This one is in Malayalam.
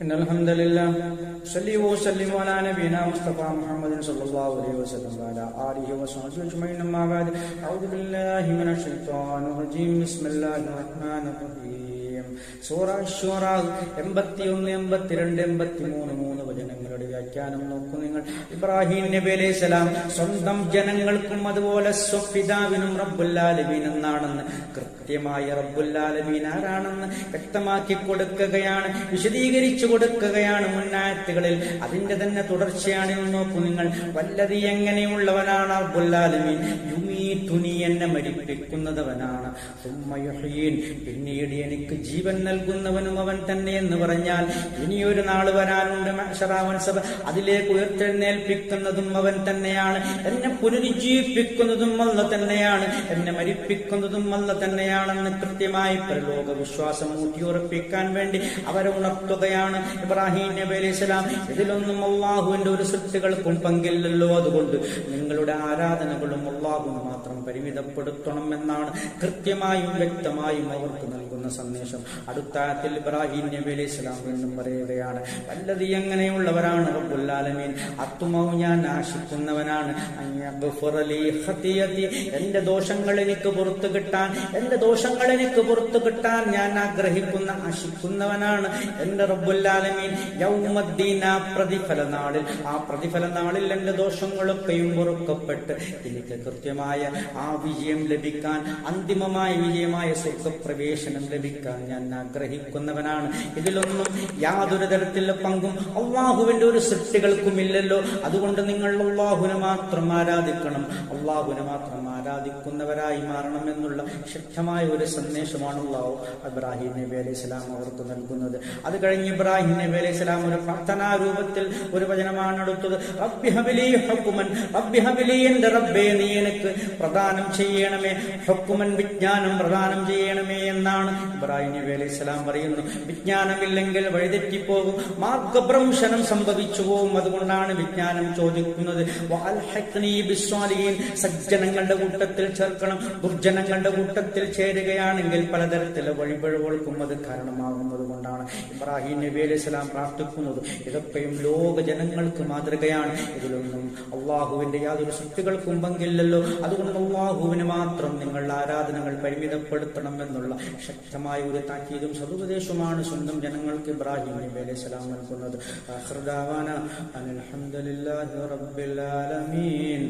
إن الحمد لله صلي وسلم على نبينا مصطفى محمد صلى الله عليه وسلم وعلى آله وصحبه أجمعين أما بعد أعوذ بالله من الشيطان الرجيم بسم الله الرحمن الرحيم സൂറ അശ്ശൂറ 81 82 83 വചനങ്ങളുടെ വ്യാഖ്യാനം നോക്കൂ നിങ്ങൾ. ഇബ്രാഹിം നബി അലൈഹി സലാം സ്വന്തം ജനങ്ങൾക്കും അതുപോലെ സ്വപിതാവിനും റബ്ബുൽ ആലമീൻ എന്നാണെന്ന് കൃത്യമായ റബ്ബുൽ ആലമീൻ ആരാണെന്ന് വ്യക്തമാക്കി കൊടുക്കുകയാണ്, വിശദീകരിച്ചു കൊടുക്കുകയാണ് മുന്നായത്തുകളിൽ. അതിന്റെ തന്നെ തുടർച്ചയാണ്. നോക്കൂ നിങ്ങൾ. വല്ലതി എങ്ങനെയുള്ളവനാണ് റബ്ബുൽ ആലമീൻ? യുമീതുനി, എന്നെ മരിപ്പിക്കുന്നവനാണ്. സുമ്മ യുഹ്യീൻ, പിന്നീട് എനിക്ക് ജീവൻ നൽകുന്നവനും അവൻ തന്നെ എന്ന് പറഞ്ഞാൽ ഇനിയൊരു നാള് വരാനുണ്ട് മഹ്ശറ, അതിലേക്ക് ഉയർത്തെഴുന്നേൽപ്പിക്കുന്നതും അവൻ തന്നെയാണ്. എന്നെ പുനരുജ്ജീവിപ്പിക്കുന്നതും അല്ലാഹു തന്നെയാണ്, എന്നെ മരിപ്പിക്കുന്നതും അല്ലാഹു തന്നെയാണെന്ന് കൃത്യമായി പരലോക വിശ്വാസം ഊട്ടിയുറപ്പിക്കാൻ വേണ്ടി അവരെ ഉണർത്തുകയാണ് ഇബ്രാഹിം നബി അലൈഹി സ്വലാം. ഇതിലൊന്നും അള്ളാഹുവിന്റെ ഒരു സൃഷ്ടികൾക്കും പങ്കില്ലല്ലോ, അതുകൊണ്ട് നിങ്ങളുടെ ആരാധനകളും അള്ളാഹുവിന് മാത്രം പരിമിതപ്പെടുത്തണം എന്നാണ് കൃത്യമായും വ്യക്തമായും അവർക്ക് നൽകുന്ന സന്ദേശം. അടുത്ത ആയത്തിൽ ഇബ്രാഹിം നബി അലൈഹി സ്വലാം എന്നും പറയുകയാണ്, വല്ലതി എങ്ങനെയുള്ളവരാണ് റബ്ബുൽ ആലമീൻ? അത്തുമൗ, ഞാൻ ആശിക്കുന്നവനാണ്. എന്റെ ദോഷങ്ങൾ എനിക്ക് പുറത്തു കിട്ടാൻ, എന്റെ ദോഷങ്ങൾ എനിക്ക് പുറത്തു കിട്ടാൻ ഞാൻ ആശിക്കുന്നവനാണ് എന്റെ റബ്ബുൽ ആലമീൻ. യൗമദ്ദീൻ, ആ പ്രതിഫല നാളിൽ, ആ പ്രതിഫല നാളിൽ എന്റെ ദോഷങ്ങളൊക്കെയും പൊറുക്കപ്പെട്ട് എനിക്ക് കൃത്യമായ ആ വിജയം ലഭിക്കാൻ, അന്തിമമായ വിജയമായ സ്വർഗപ്രവേശനം ലഭിക്കാൻ ഞാൻ ആഗ്രഹിക്കുന്നവനാണ്. ഇതിലൊന്നും യാതൊരു തരത്തിലുള്ള പങ്കും അള്ളാഹുവിന്റെ ഒരു സൃഷ്ടികൾക്കുമില്ലല്ലോ. അതുകൊണ്ട് നിങ്ങൾ അള്ളാഹുവിനെ മാത്രം ആരാധിക്കണം, അള്ളാഹുവിനെ മാത്രം ആരാധിക്കുന്നവരായി മാറണം എന്നുള്ള ശക്തമായ ഒരു സന്ദേശമാണ് അല്ലാഹു ഇബ്രാഹിം നബി അലൈഹി സ്വലാം അവർക്ക് നൽകുന്നത്. അത് കഴിഞ്ഞ് ഇബ്രാഹിം നബി അലൈഹി സ്വലാം ഒരു പ്രാർത്ഥനാ രൂപത്തിൽ ഒരു വചനമാണ് എടുത്തത്. റബ്ബി ഹബ്ലി ഹുക്മൻ, റബ്ബി ഹബ്ലി, എന്റെ റബ്ബേ നീ എനിക്ക് പ്രദാനം ചെയ്യണമേ, ഹുക്മൻ, വിജ്ഞാനം പ്രദാനം ചെയ്യണമേ എന്നാണ് ഇബ്രാഹിം നബി അലൈഹി സ്വലാം പറയുന്നു. വിജ്ഞാനമില്ലെങ്കിൽ വഴിതെറ്റിപ്പോകും, മാർഗഭ്രംശനം സംഭവിച്ചു പോകും. അതുകൊണ്ടാണ് വിജ്ഞാനം ചോദിക്കുന്നത്. സജ്ജനങ്ങളുടെ കൂട്ടത്തിൽ ചേർക്കണം, ദുർജനങ്ങളുടെ കൂട്ടത്തിൽ ചേരുകയാണെങ്കിൽ പലതരത്തിലുള്ള വഴിപിഴകൾക്കും അത് കാരണമാകുന്നത് കൊണ്ടാണ് ഇബ്രാഹിം നബി അലൈഹി സ്വലാം പ്രാർത്ഥിക്കുന്നത്. ഇതൊക്കെയും ലോക ജനങ്ങൾക്ക് മാതൃകയാണ്. ഇതിലൊന്നും അള്ളാഹുവിന്റെ യാതൊരു ശക്തികൾക്കും പങ്കില്ലല്ലോ. അതുകൊണ്ട് അള്ളാഹുവിന് മാത്രം നിങ്ങളുടെ ആരാധനകൾ പരിമിതപ്പെടുത്തണം എന്നുള്ള ശക്തമായ ഒരു താക്കീതും സതുപദേശവുമാണ് സ്വന്തം ജനങ്ങൾക്ക് ഇബ്രാഹിം നബി അലൈഹി സ്വലാം നൽകുന്നത്. ആഖിറു ദഅവാന അൽഹംദുലില്ലാഹി റബ്ബിൽ ആലമീൻ.